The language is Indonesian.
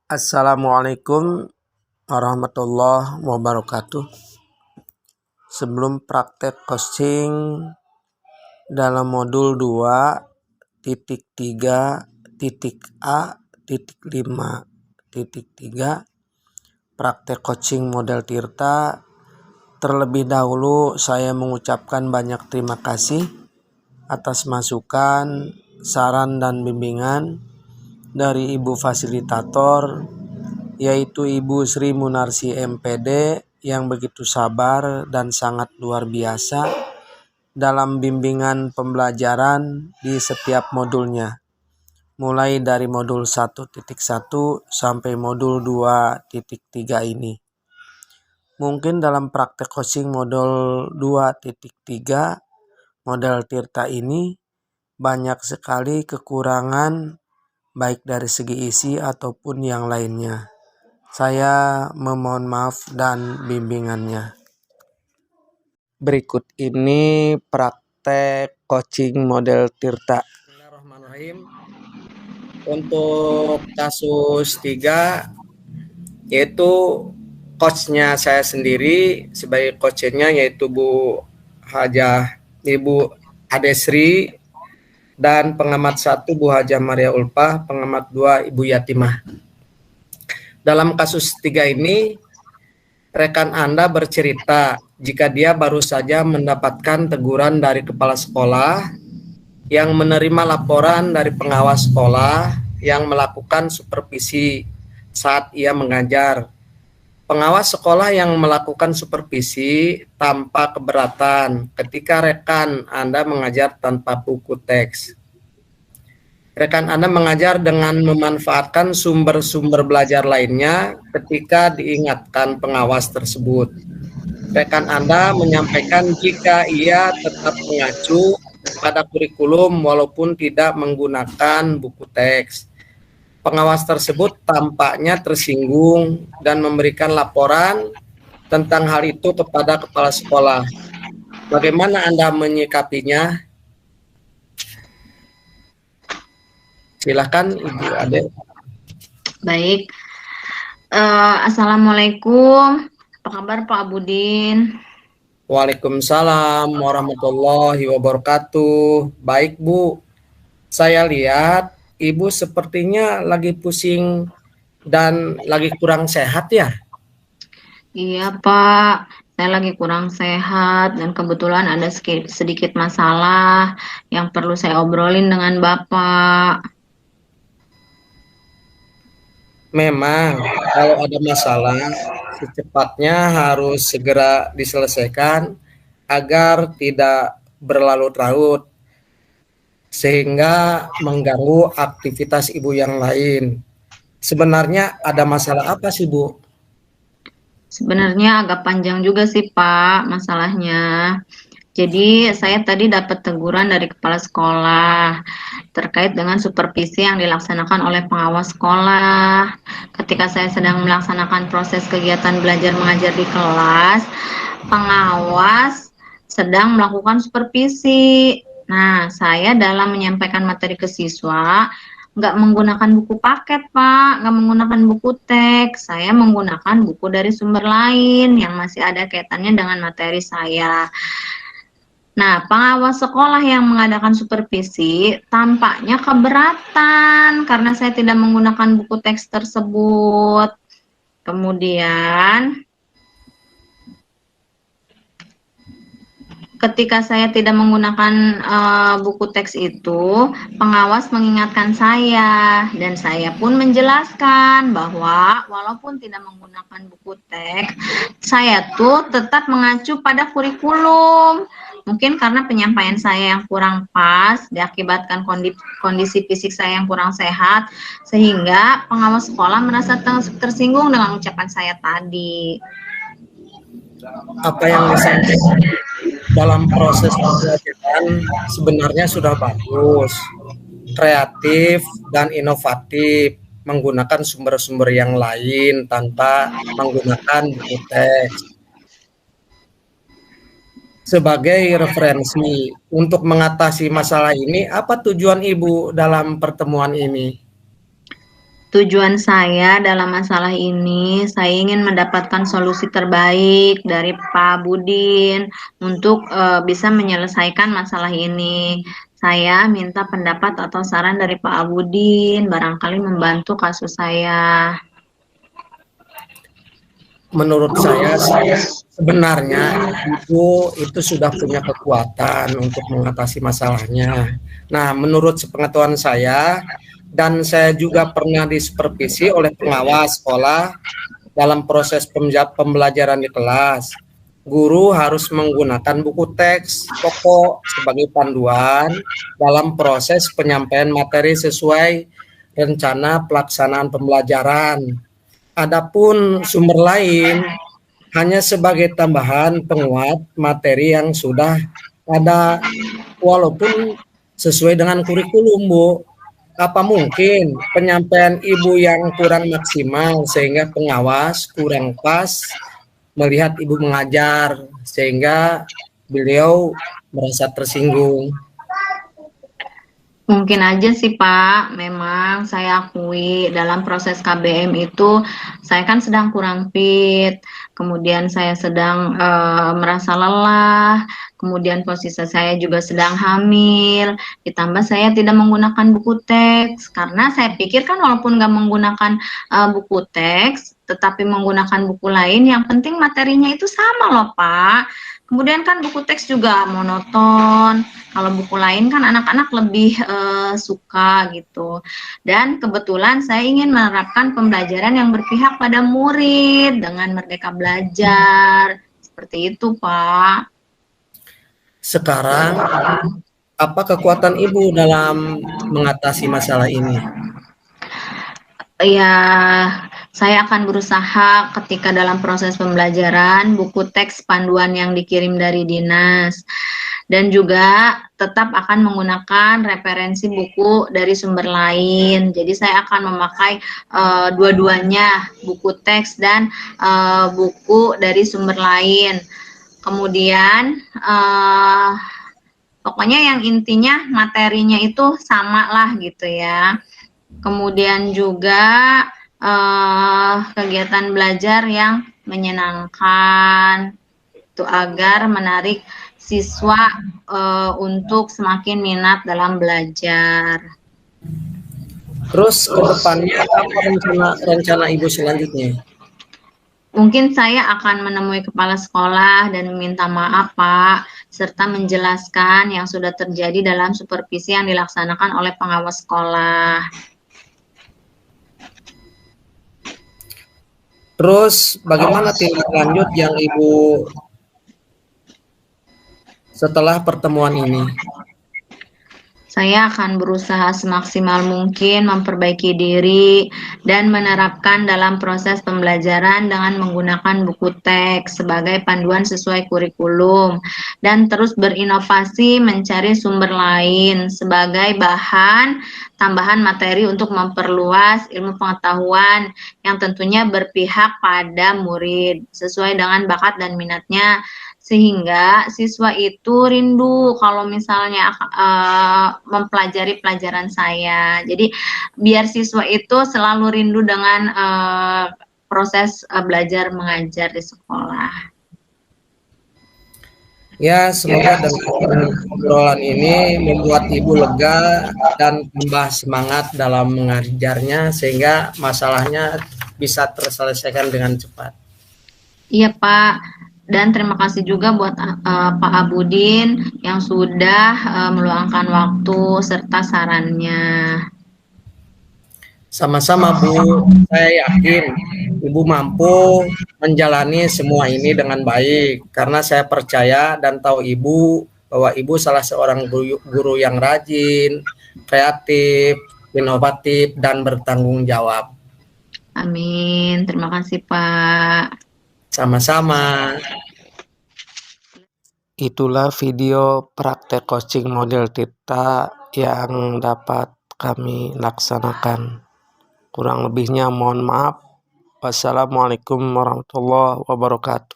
Assalamualaikum warahmatullahi wabarakatuh. Sebelum praktek coaching dalam modul 2.3.A.5.3 praktek coaching model Tirta, terlebih dahulu saya mengucapkan banyak terima kasih atas masukan, saran dan bimbingan dari Ibu Fasilitator, yaitu Ibu Sri Munarsi MPD, yang begitu sabar dan sangat luar biasa dalam bimbingan pembelajaran di setiap modulnya, mulai dari modul 1.1 sampai modul 2.3 ini. Mungkin dalam praktek coaching modul 2.3 model Tirta ini banyak sekali kekurangan baik dari segi isi ataupun yang lainnya. Saya memohon maaf dan bimbingannya. Berikut ini praktek coaching model Tirta. Bismillahirrahmanirrahim. Untuk kasus 3, yaitu coachnya saya sendiri sebagai coachnya, yaitu Ibu Adesri, dan pengamat 1 Bu Hajah Maria Ulpah, pengamat 2 Ibu Yatimah. Dalam kasus 3 ini, rekan Anda bercerita jika dia baru saja mendapatkan teguran dari kepala sekolah yang menerima laporan dari pengawas sekolah yang melakukan supervisi saat ia mengajar. Pengawas sekolah yang melakukan supervisi tanpa keberatan ketika rekan Anda mengajar tanpa buku teks. Rekan Anda mengajar dengan memanfaatkan sumber-sumber belajar lainnya ketika diingatkan pengawas tersebut. Rekan Anda menyampaikan jika ia tetap mengacu pada kurikulum walaupun tidak menggunakan buku teks. Pengawas tersebut tampaknya tersinggung dan memberikan laporan tentang hal itu kepada kepala sekolah. Bagaimana Anda menyikapinya? Silakan Ibu Ade. Baik. Assalamualaikum. Apa kabar Pak Budin? Waalaikumsalam warahmatullahi wabarakatuh. Baik Bu, saya lihat Ibu sepertinya lagi pusing dan lagi kurang sehat ya? Iya Pak, saya lagi kurang sehat dan kebetulan ada sedikit masalah yang perlu saya obrolin dengan Bapak. Memang kalau ada masalah secepatnya harus segera diselesaikan agar tidak berlarut-larut sehingga mengganggu aktivitas Ibu yang lain. Sebenarnya ada masalah apa sih Bu? Sebenarnya agak panjang juga sih Pak masalahnya. Jadi saya tadi dapat teguran dari kepala sekolah terkait dengan supervisi yang dilaksanakan oleh pengawas sekolah. Ketika saya sedang melaksanakan proses kegiatan belajar mengajar di kelas, pengawas sedang melakukan supervisi. Nah, saya dalam menyampaikan materi ke siswa nggak menggunakan buku paket, Pak, nggak menggunakan buku teks. Saya menggunakan buku dari sumber lain yang masih ada kaitannya dengan materi saya. Nah, pengawas sekolah yang mengadakan supervisi tampaknya keberatan karena saya tidak menggunakan buku teks tersebut. Kemudian, ketika saya tidak menggunakan buku teks itu, pengawas mengingatkan saya dan saya pun menjelaskan bahwa walaupun tidak menggunakan buku teks, saya tuh tetap mengacu pada kurikulum. Mungkin karena penyampaian saya yang kurang pas, diakibatkan kondisi fisik saya yang kurang sehat, sehingga pengawas sekolah merasa tersinggung dengan ucapan saya tadi. Apa yang disampaikan dalam proses pembelajaran sebenarnya sudah bagus, kreatif dan inovatif, menggunakan sumber-sumber yang lain tanpa menggunakan buku teks. Sebagai referensi untuk mengatasi masalah ini, apa tujuan Ibu dalam pertemuan ini? Tujuan saya dalam masalah ini, saya ingin mendapatkan solusi terbaik dari Pak Budin untuk bisa menyelesaikan masalah ini. Saya minta pendapat atau saran dari Pak Budin, barangkali membantu kasus saya. Menurut saya sih sebenarnya ibu itu sudah punya kekuatan untuk mengatasi masalahnya. Nah, menurut sepengetahuan saya dan saya juga pernah disupervisi oleh pengawas sekolah dalam proses pembelajaran di kelas. Guru harus menggunakan buku teks pokok sebagai panduan dalam proses penyampaian materi sesuai rencana pelaksanaan pembelajaran. Adapun sumber lain hanya sebagai tambahan penguat materi yang sudah ada walaupun sesuai dengan kurikulum, Bu. Apa mungkin penyampaian ibu yang kurang maksimal sehingga pengawas kurang pas melihat ibu mengajar sehingga beliau merasa tersinggung? Mungkin aja sih Pak, memang saya akui dalam proses KBM itu saya kan sedang kurang fit, kemudian saya sedang merasa lelah, kemudian posisi saya juga sedang hamil, ditambah saya tidak menggunakan buku teks, karena saya pikir kan walaupun nggak menggunakan buku teks, tetapi menggunakan buku lain, yang penting materinya itu sama loh Pak. Kemudian kan buku teks juga monoton, kalau buku lain kan anak-anak lebih suka gitu. Dan kebetulan saya ingin menerapkan pembelajaran yang berpihak pada murid dengan merdeka belajar. Seperti itu, Pak. Sekarang apa kekuatan ibu dalam mengatasi masalah ini? Ya, saya akan berusaha ketika dalam proses pembelajaran buku teks panduan yang dikirim dari dinas dan juga tetap akan menggunakan referensi buku dari sumber lain. Jadi saya akan memakai dua-duanya, buku teks dan buku dari sumber lain. Kemudian pokoknya yang intinya materinya itu sama lah gitu ya. Kemudian juga kegiatan belajar yang menyenangkan itu agar menarik siswa untuk semakin minat dalam belajar. Terus ke depannya apa rencana ibu selanjutnya? Mungkin saya akan menemui kepala sekolah dan meminta maaf, Pak, serta menjelaskan yang sudah terjadi dalam supervisi yang dilaksanakan oleh pengawas sekolah. Terus bagaimana tindak lanjut yang ibu setelah pertemuan ini? Saya akan berusaha semaksimal mungkin memperbaiki diri dan menerapkan dalam proses pembelajaran dengan menggunakan buku teks sebagai panduan sesuai kurikulum dan terus berinovasi mencari sumber lain sebagai bahan tambahan materi untuk memperluas ilmu pengetahuan yang tentunya berpihak pada murid sesuai dengan bakat dan minatnya sehingga siswa itu rindu kalau misalnya mempelajari pelajaran saya. Jadi biar siswa itu selalu rindu dengan proses belajar mengajar di sekolah. Ya, semoga dengan obrolan ini membuat ibu lega dan tambah semangat dalam mengajarnya sehingga masalahnya bisa terselesaikan dengan cepat. Iya Pak. Dan terima kasih juga buat Pak Abudin yang sudah meluangkan waktu serta sarannya. Sama-sama Bu, saya yakin Ibu mampu menjalani semua ini dengan baik karena saya percaya dan tahu Ibu bahwa Ibu salah seorang guru yang rajin, kreatif, inovatif, dan bertanggung jawab. Amin. Terima kasih Pak. Sama-sama. Itulah video praktek coaching model Tirta yang dapat kami laksanakan. Kurang lebihnya mohon maaf. Wassalamualaikum warahmatullahi wabarakatuh.